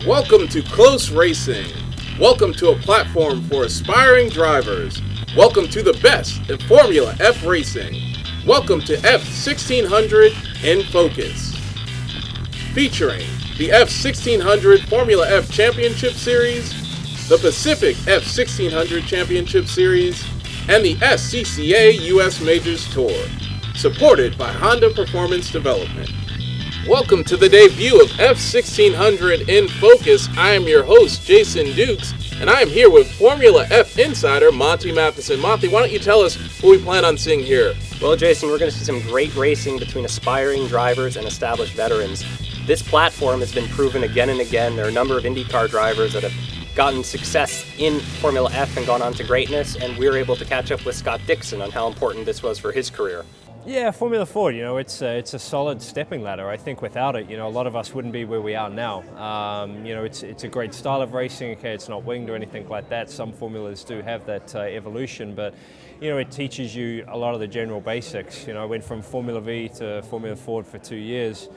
Welcome to Close Racing. Welcome to a platform for aspiring drivers. Welcome to the best in Formula F racing. Welcome to F1600 in Focus. Featuring the F1600 Formula F Championship Series, the Pacific F1600 Championship Series, and the SCCA US Majors Tour, supported by Honda Performance Development. Welcome to the debut of F1600 in Focus. I am your host, Jason Dukes, and I am here with Formula F insider Monty Matheson. Monty, why don't you tell us what we plan on seeing here? Well, Jason, we're going to see some great racing between aspiring drivers and established veterans. This platform has been proven again and again. There are a number of IndyCar drivers that have gotten success in Formula F and gone on to greatness, and we were able to catch up with Scott Dixon on how important this was for his career. Yeah, Formula Ford, it's a solid stepping ladder. I think without it, a lot of us wouldn't be where we are now. It's a great style of racing. Okay, it's not winged or anything like that. Some formulas do have that evolution, but it teaches you a lot of the general basics. I went from Formula V to Formula Ford for 2 years,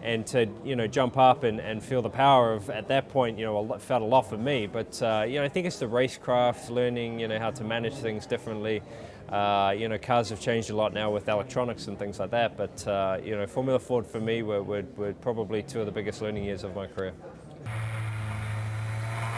and to jump up and feel the power of, at that point, felt a lot for me. But I think it's the racecraft, learning how to manage things differently. Cars have changed a lot now with electronics and things like that, but Formula Ford for me were probably two of the biggest learning years of my career.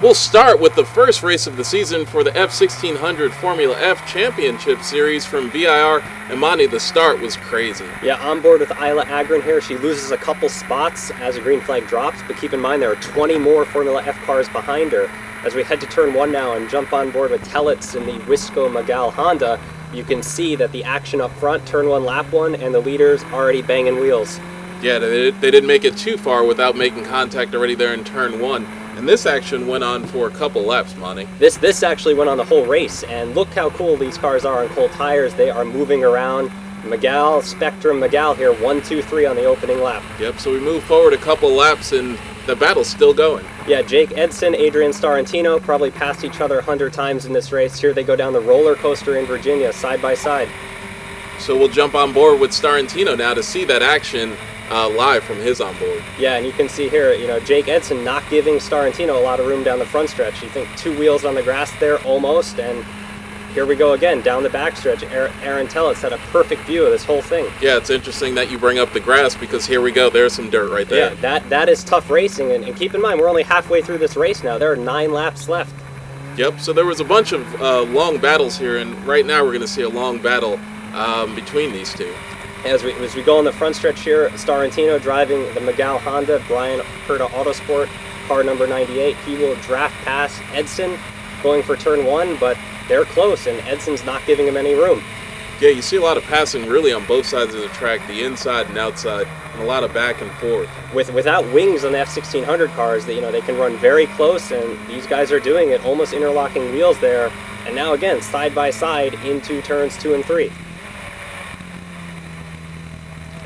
We'll start with the first race of the season for the F1600 Formula F Championship Series from VIR, and Monty, the start was crazy. Yeah, on board with Isla Agron here. She loses a couple spots as a green flag drops, but keep in mind there are 20 more Formula F cars behind her. As we head to turn one now and jump on board with Telitz in the Wisco Magal Honda, you can see that the action up front, turn one, lap one, and the leaders already banging wheels. Yeah, they didn't make it too far without making contact already there in turn one. And this action went on for a couple laps, Monty. This actually went on the whole race, and look how cool these cars are on cold tires. They are moving around. Magal, Spectrum, Magal here, 1, 2, 3 on the opening lap. Yep, so we move forward a couple laps, and the battle's still going. Yeah, Jake Edson, Adrian Starantino probably passed each other 100 times in this race. Here they go down the roller coaster in Virginia, side by side. So we'll jump on board with Starantino now to see that action live from his onboard. Yeah, and you can see here, Jake Edson not giving Starantino a lot of room down the front stretch. You think 2 wheels on the grass there almost, and here we go again, down the backstretch. Aaron Telitz had a perfect view of this whole thing. Yeah, it's interesting that you bring up the grass, because here we go, there's some dirt right there. Yeah, that is tough racing, and keep in mind, we're only halfway through this race now. There are 9 laps left. Yep, so there was a bunch of long battles here, and right now we're going to see a long battle between these two. As we go on the front stretch here, Starantino driving the Magal Honda, Brian Herta Autosport, car number 98. He will draft past Edson going for turn one, but they're close, and Edson's not giving him any room. Yeah, you see a lot of passing really on both sides of the track, the inside and outside, and a lot of back and forth. Without wings on the F1600 cars, they can run very close, and these guys are doing it, almost interlocking wheels there. And now again, side by side into turns 2 and 3.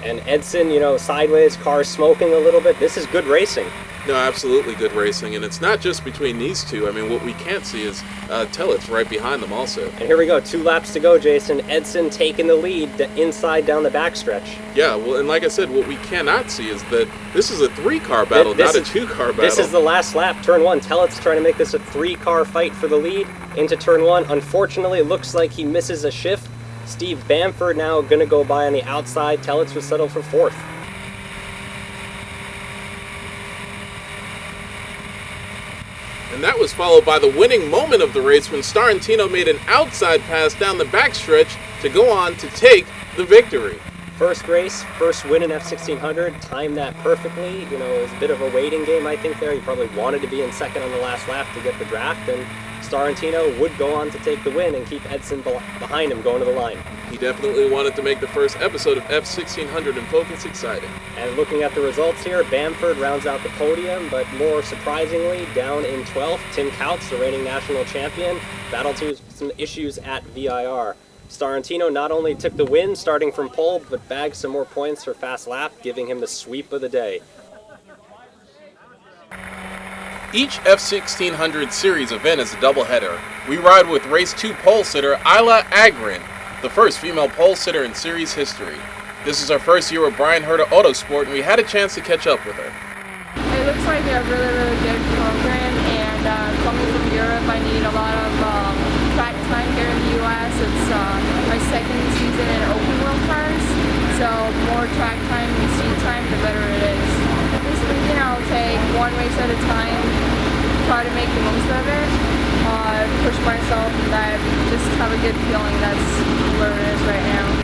And Edson, sideways, cars smoking a little bit. This is good racing. No, absolutely good racing, and it's not just between these two. I mean, what we can't see is Telitz right behind them also. And here we go, 2 laps to go, Jason. Edson taking the lead inside down the backstretch. Yeah, well, and like I said, what we cannot see is that this is a 3-car battle, not a 2-car battle. This is the last lap, turn 1. Telitz trying to make this a 3-car fight for the lead into turn 1. Unfortunately, it looks like he misses a shift. Steve Bamford now going to go by on the outside. Telitz was settled for 4th. And that was followed by the winning moment of the race when Starantino made an outside pass down the backstretch to go on to take the victory. First race, first win in F1600, timed that perfectly. It was a bit of a waiting game, I think, there. He probably wanted to be in second on the last lap to get the draft, and Starantino would go on to take the win and keep Edson behind him going to the line. He definitely wanted to make the first episode of F1600 in Focus exciting. And looking at the results here, Bamford rounds out the podium, but more surprisingly, down in 12th, Tim Kautz, the reigning national champion, battled to some issues at VIR. Starantino not only took the win starting from pole, but bagged some more points for fast lap, giving him the sweep of the day. Each F1600 series event is a doubleheader. We ride with Race 2 pole sitter Isla Agron, the first female pole sitter in series history. This is our first year with Brian Herta Autosport, and we had a chance to catch up with her. It looks like a really, really good coming from Europe, I need a lot of track time here in the U.S. It's my second season in open wheel cars, so more track time and seat time, the better it is. Just, take one race at a time, try to make the most of it, push myself, and that just have a good feeling. That's where it is right now.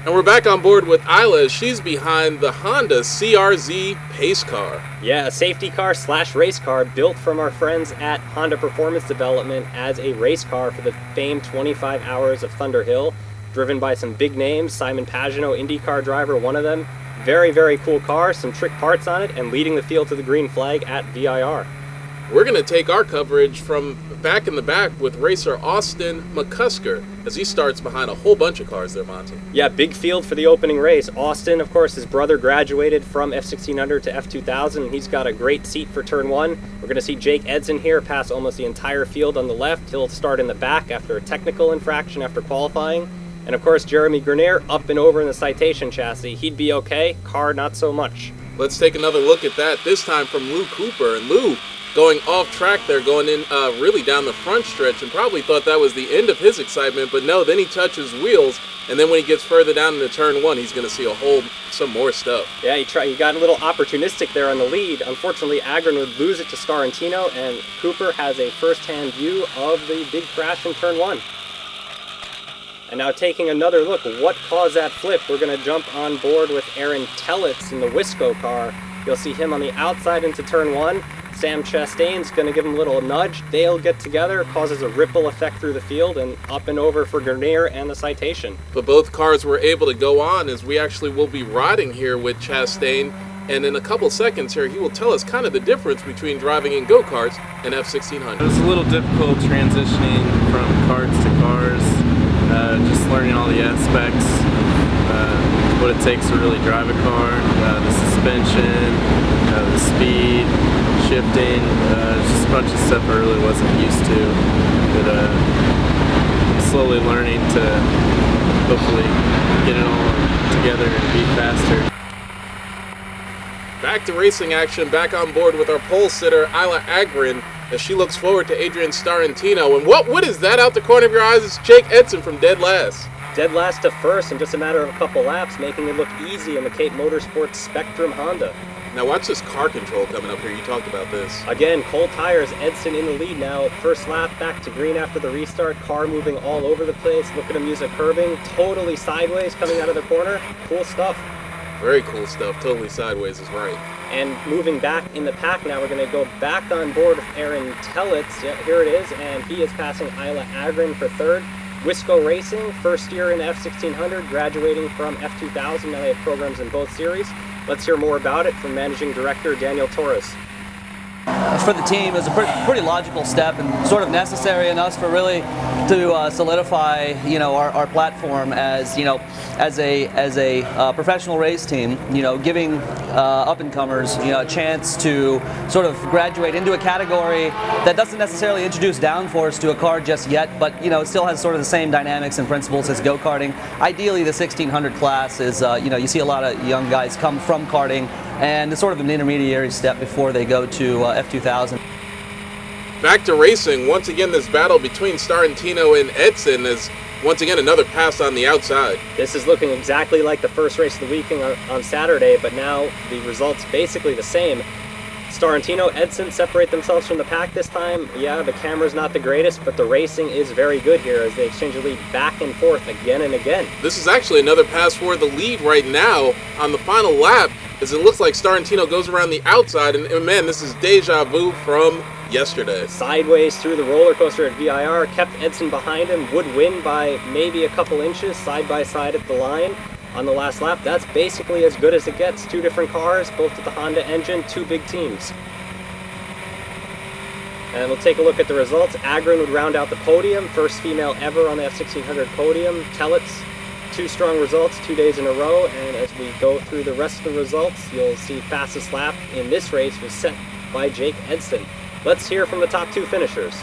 And we're back on board with Isla as she's behind the Honda CRZ pace car. Yeah, a safety car / race car built from our friends at Honda Performance Development as a race car for the famed 25 Hours of Thunderhill, driven by some big names, Simon Pagenaud, IndyCar driver, one of them. Very, very cool car, some trick parts on it, and leading the field to the green flag at VIR. We're going to take our coverage from back in the back with racer Austin McCusker as he starts behind a whole bunch of cars there, Monty. Yeah, big field for the opening race. Austin, of course, his brother graduated from F1600 to F2000, and he's got a great seat for turn one. We're going to see Jake Edson here pass almost the entire field on the left. He'll start in the back after a technical infraction after qualifying. And of course, Jeremy Grenier up and over in the Citation chassis. He'd be okay, car not so much. Let's take another look at that, this time from Lou Cooper. And Lou going off track there, going in really down the front stretch, and probably thought that was the end of his excitement, but no, then he touches wheels, and then when he gets further down into turn one, he's going to see some more stuff. Yeah, he got a little opportunistic there on the lead. Unfortunately, Agron would lose it to Starantino, and Cooper has a first-hand view of the big crash in turn one. And now taking another look, what caused that flip? We're going to jump on board with Aaron Tellitz in the Wisco car. You'll see him on the outside into turn one. Sam Chastain's going to give him a little nudge. They'll get together, causes a ripple effect through the field, and up and over for Grenier and the Citation. But both cars were able to go on, as we actually will be riding here with Chastain. And in a couple seconds here, he will tell us kind of the difference between driving in go-karts and F1600. It was a little difficult transitioning from karts to cars. Just learning all the aspects, what it takes to really drive a car, the suspension, the speed, shifting, just a bunch of stuff I really wasn't used to, but I'm slowly learning to hopefully get it all together and be faster. Back to racing action, back on board with our pole sitter, Isla Agrin, as she looks forward to Adrian Starantino. And what is that out the corner of your eyes? It's Jake Edson from dead last. Dead last to first in just a matter of a couple laps, making it look easy in the Cape Motorsports Spectrum Honda. Now watch this car control coming up here. You talked about this. Again, cold tires, Edson in the lead now. First lap back to green after the restart. Car moving all over the place. Look at him use a curbing. Totally sideways coming out of the corner. Cool stuff. Very cool stuff. Totally sideways is right. And moving back in the pack now, we're going to go back on board with Aaron Tellitz. Yeah, here it is, and he is passing Isla Agrin for third. Wisco Racing, first year in F1600, graduating from F2000. Now they have programs in both series. Let's hear more about it from Managing Director Daniel Torres. For the team, it was a pretty logical step and sort of necessary in us for really to solidify, our platform as, as a professional race team, giving up-and-comers, a chance to sort of graduate into a category that doesn't necessarily introduce downforce to a car just yet, but, it still has sort of the same dynamics and principles as go-karting. Ideally, the 1600 class is, you see a lot of young guys come from karting, and it's sort of an intermediary step before they go to F2000. Back to racing. Once again, this battle between Starantino and Edson is once again another pass on the outside. This is looking exactly like the first race of the weekend on Saturday, but now the results basically the same. Starantino, Edson separate themselves from the pack this time. Yeah, the camera's not the greatest, but the racing is very good here as they exchange the lead back and forth again and again. This is actually another pass for the lead right now on the final lap, as it looks like Starantino goes around the outside, and man, this is deja vu from yesterday. Sideways through the roller coaster at VIR, kept Edson behind him, would win by maybe a couple inches side by side at the line on the last lap. That's basically as good as it gets. Two different cars, both with the Honda engine, two big teams. And we'll take a look at the results. Agron would round out the podium, first female ever on the F1600 podium. Tellitz, two strong results, 2 days in a row, and as we go through the rest of the results, you'll see fastest lap in this race was set by Jake Edson. Let's hear from the top two finishers.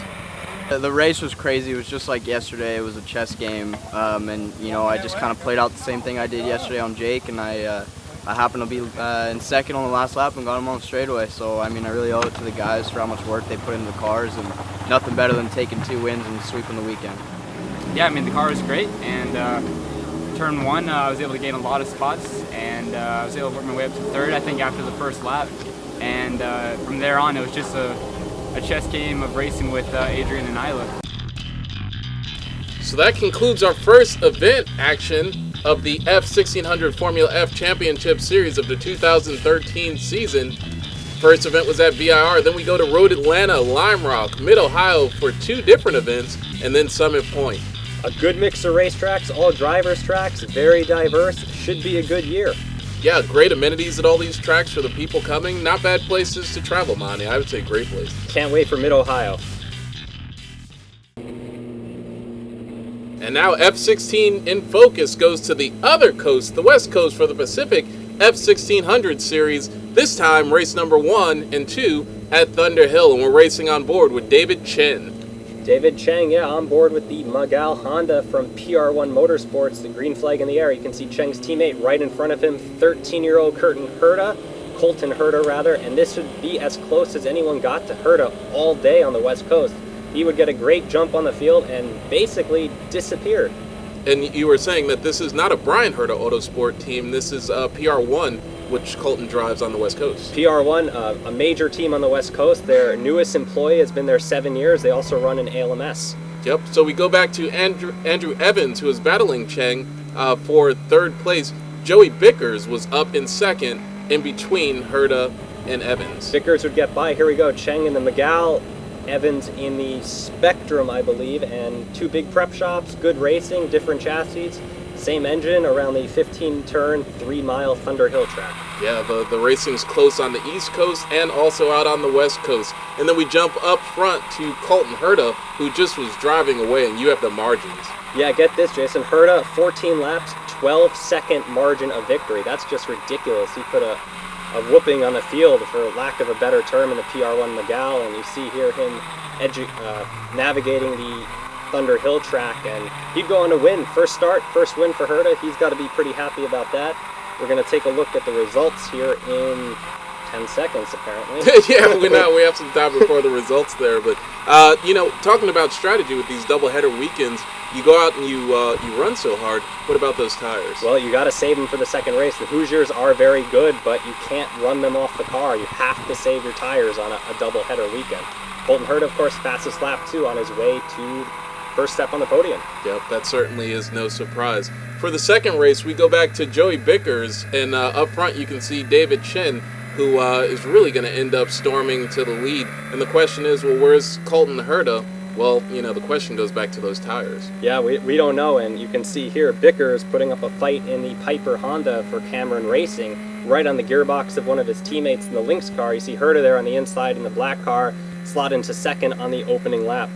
The race was crazy. It was just like yesterday. It was a chess game, and I just kind of played out the same thing I did yesterday on Jake, and I I happened to be in second on the last lap and got him on the straightaway. So, I mean, I really owe it to the guys for how much work they put into the cars, and nothing better than taking 2 wins and sweeping the weekend. Yeah, I mean, the car was great, and turn 1, I was able to gain a lot of spots, and I was able to work my way up to third, I think, after the first lap. And from there on, it was just a chess game of racing with Adrian and Isla. So that concludes our first event action of the F1600 Formula F Championship Series of the 2013 season. First event was at VIR, then we go to Road Atlanta, Lime Rock, Mid-Ohio for 2 different events, and then Summit Point. A good mix of racetracks, all drivers' tracks, very diverse. Should be a good year. Yeah, great amenities at all these tracks for the people coming. Not bad places to travel, Monty. I would say great places. Can't wait for Mid-Ohio. And now F16 in focus goes to the other coast, the West Coast, for the Pacific F1600 series. This time, race number 1 and 2 at Thunderhill, and we're racing on board with David Chen. David Cheng, yeah, on board with the Magal Honda from PR1 Motorsports, the green flag in the air. You can see Cheng's teammate right in front of him, 13-year-old Colton Herta rather, and this should be as close as anyone got to Herta all day on the West Coast. He would get a great jump on the field and basically disappeared. And you were saying that this is not a Brian Herta Autosport team, this is PR1, which Colton drives on the West Coast. PR1, a major team on the West Coast. Their newest employee has been there 7 years. They also run an ALMS. Yep, so we go back to Andrew Evans, who is battling Cheng for third place. Joey Bickers was up in second in between Herta and Evans. Bickers would get by. Here we go, Cheng in the Magal, Evans in the Spectrum, I believe, and 2 big prep shops, good racing, different chassis. Same engine around the 15-turn, 3-mile Thunderhill track. Yeah, the racing's close on the East Coast and also out on the West Coast. And then we jump up front to Colton Herta, who just was driving away, and you have the margins. Yeah, get this, Jason. Herta, 14 laps, 12-second margin of victory. That's just ridiculous. He put a whooping on the field, for lack of a better term, in the PR1 Magal, and you see here him navigating the Thunderhill track, and he'd go on to win. First start, first win for Herta. He's got to be pretty happy about that. We're going to take a look at the results here in 10 seconds, apparently. Yeah, we have some time before the results there, but talking about strategy with these doubleheader weekends, you go out and you run so hard. What about those tires? Well, you got to save them for the second race. The Hoosiers are very good, but you can't run them off the car. You have to save your tires on a doubleheader weekend. Colton Herta, of course, fastest lap 2 on his way to first step on the podium. Yep, that certainly is no surprise. For the second race, we go back to Joey Bickers, and up front you can see David Chen, who is really going to end up storming to the lead. And the question is, well, where's Colton Herta? Well, the question goes back to those tires. Yeah, we don't know, and you can see here Bickers putting up a fight in the Piper Honda for Cameron Racing, right on the gearbox of one of his teammates in the Lynx car. You see Herta there on the inside in the black car, slot into second on the opening lap.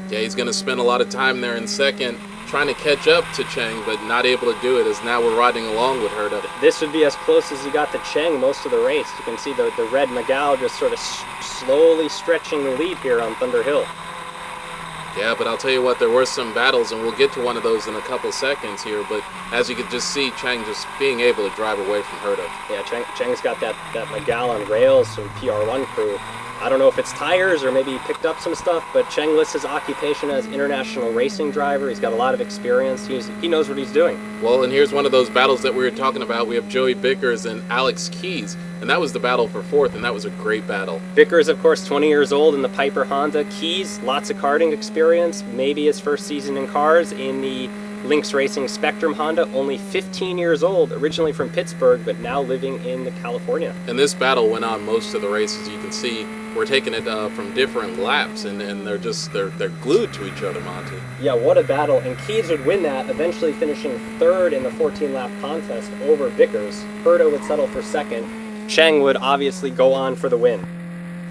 Yeah, he's going to spend a lot of time there in second, trying to catch up to Cheng, but not able to do it, as now we're riding along with Herta. This would be as close as you got to Cheng most of the race. You can see the red Magal just sort of slowly stretching the lead here on Thunderhill. Yeah, but I'll tell you what, there were some battles, and we'll get to one of those in a couple seconds here, but as you could just see, Cheng just being able to drive away from Herta. Yeah, Cheng's got that Magal on rails from PR1 crew. I don't know if it's tires or maybe he picked up some stuff, but Cheng lists his occupation as international racing driver. He's got a lot of experience. He knows what he's doing. Well, and here's one of those battles that we were talking about. We have Joey Bickers and Alex Keys, and that was the battle for fourth, and that was a great battle. Bickers, of course, 20 years old in the Piper Honda. Keys, lots of karting experience, maybe his first season in cars in the Lynx Racing Spectrum Honda, only 15 years old, originally from Pittsburgh, but now living in California. And this battle went on most of the races. You can see we're taking it from different laps, and they're glued to each other, Monty. Yeah, what a battle. And Keys would win that, eventually finishing third in the 14-lap contest over Bickers. Herta would settle for second. Cheng would obviously go on for the win.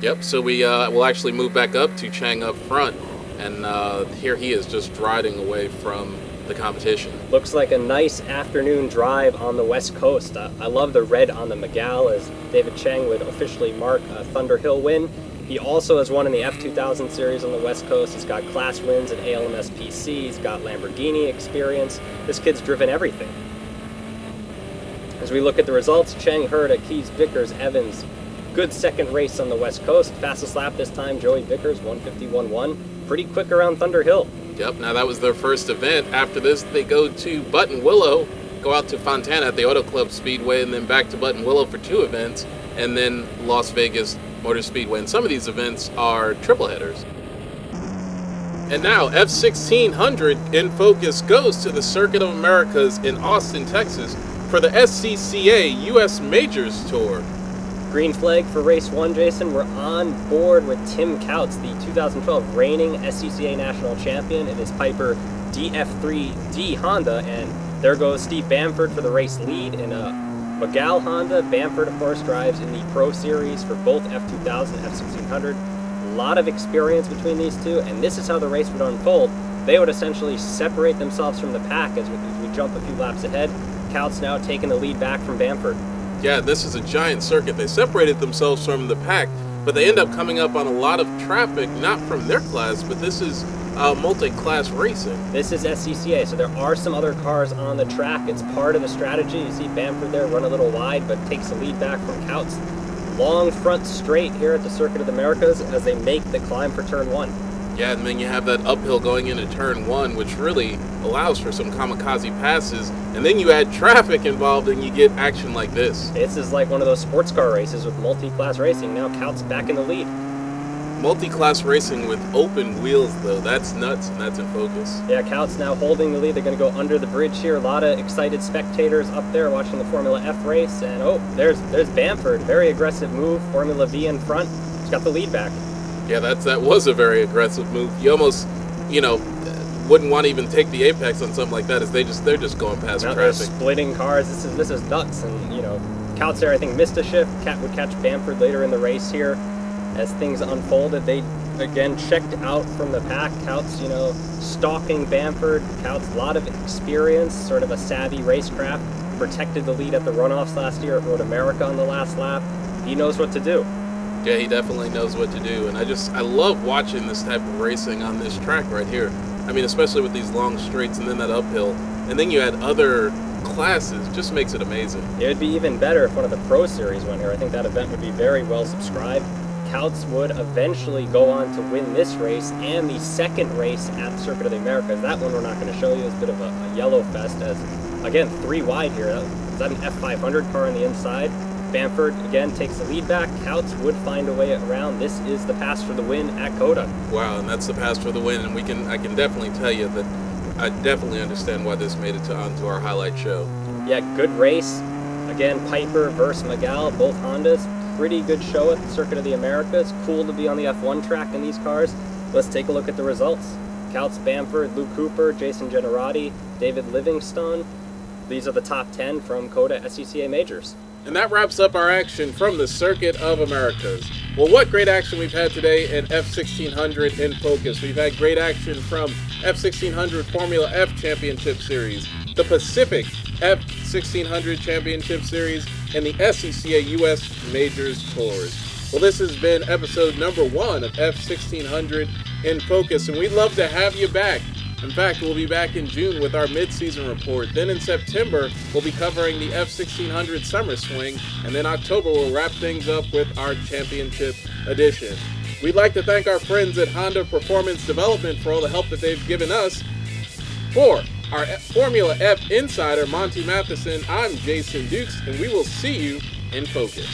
Yep, so we'll actually move back up to Cheng up front, and here he is just riding away from the competition. Looks like a nice afternoon drive on the West Coast. I love the red on the Magal, as David Cheng would officially mark a Thunderhill win. He also has won in the F2000 series on the West Coast. He's got class wins at ALMS PC. He's got Lamborghini experience. This kid's driven everything. As we look at the results, Cheng, Herta, Keys, Vickers, Evans, good second race on the West Coast. Fastest lap this time, Joey Vickers, 151.1. Pretty quick around Thunderhill. Yep, now that was their first event. After this, they go to Buttonwillow, go out to Fontana at the Auto Club Speedway, and then back to Buttonwillow for 2 events, and then Las Vegas Motor Speedway. And some of these events are triple headers. And now F1600 in focus goes to the Circuit of Americas in Austin, Texas for the SCCA US Majors Tour. Green flag for race 1, Jason. We're on board with Tim Couts, the 2012 reigning SCCA national champion in his Piper DF3D Honda. And there goes Steve Bamford for the race lead in a Magal Honda. Bamford, of course, drives in the Pro Series for both F2000 and F1600. A lot of experience between these two, and this is how the race would unfold. They would essentially separate themselves from the pack as we jump a few laps ahead. Couts now taking the lead back from Bamford. Yeah, this is a giant circuit. They separated themselves from the pack, but they end up coming up on a lot of traffic, not from their class, but this is multi-class racing. This is SCCA, so there are some other cars on the track. It's part of the strategy. You see Bamford there run a little wide, but takes the lead back from Couts. Long front straight here at the Circuit of the Americas as they make the climb for turn 1. Yeah, and then you have that uphill going into turn 1, which really allows for some kamikaze passes, and then you add traffic involved and you get action like this. This is like one of those sports car races with multi-class racing. Now Couts back in the lead. Multi-class racing with open wheels, though, that's nuts, and that's in focus. Yeah, Couts now holding the lead. They're going to go under the bridge here. A lot of excited spectators up there watching the Formula F race. And oh, there's Bamford. Very aggressive move. Formula V in front. He's got the lead back. Yeah, that was a very aggressive move. You almost, wouldn't want to even take the apex on something like that, as they're just going past now traffic. They're splitting cars. This is nuts. And Couts there, I think, missed a shift. Would catch Bamford later in the race here. As things unfolded, they again checked out from the pack. Couts, stalking Bamford. Couts, a lot of experience, sort of a savvy racecraft. Protected the lead at the runoffs last year at Road America on the last lap. He knows what to do. Yeah, he definitely knows what to do, and I love watching this type of racing on this track right here. I mean, especially with these long straights and then that uphill, and then you add other classes, just makes it amazing. It would be even better if one of the Pro Series went here. I think that event would be very well subscribed. Couts would eventually go on to win this race and the second race at the Circuit of the Americas. That one we're not going to show you. It's a bit of a yellow fest as, again, 3 wide here. Is that an F500 car on the inside? Bamford, again, takes the lead back. Couts would find a way around. This is the pass for the win at COTA. Wow, and that's the pass for the win, and I can definitely tell you that I definitely understand why this made it onto our highlight show. Yeah, good race. Again, Piper versus Magal, both Hondas. Pretty good show at the Circuit of the Americas. Cool to be on the F1 track in these cars. Let's take a look at the results. Couts, Bamford, Luke Cooper, Jason Generati, David Livingstone. These are the top 10 from COTA SCCA Majors. And that wraps up our action from the Circuit of Americas. Well, what great action we've had today in F1600 in focus. We've had great action from F1600 Formula F Championship Series, the Pacific F1600 Championship Series, and the SCCA US Majors Tours. Well, this has been episode number 1 of F1600 in focus, and we'd love to have you back. In fact, we'll be back in June with our mid-season report. Then in September, we'll be covering the F1600 Summer Swing. And then October, we'll wrap things up with our Championship Edition. We'd like to thank our friends at Honda Performance Development for all the help that they've given us. For our Formula F insider, Monty Matheson, I'm Jason Dukes, and we will see you in focus.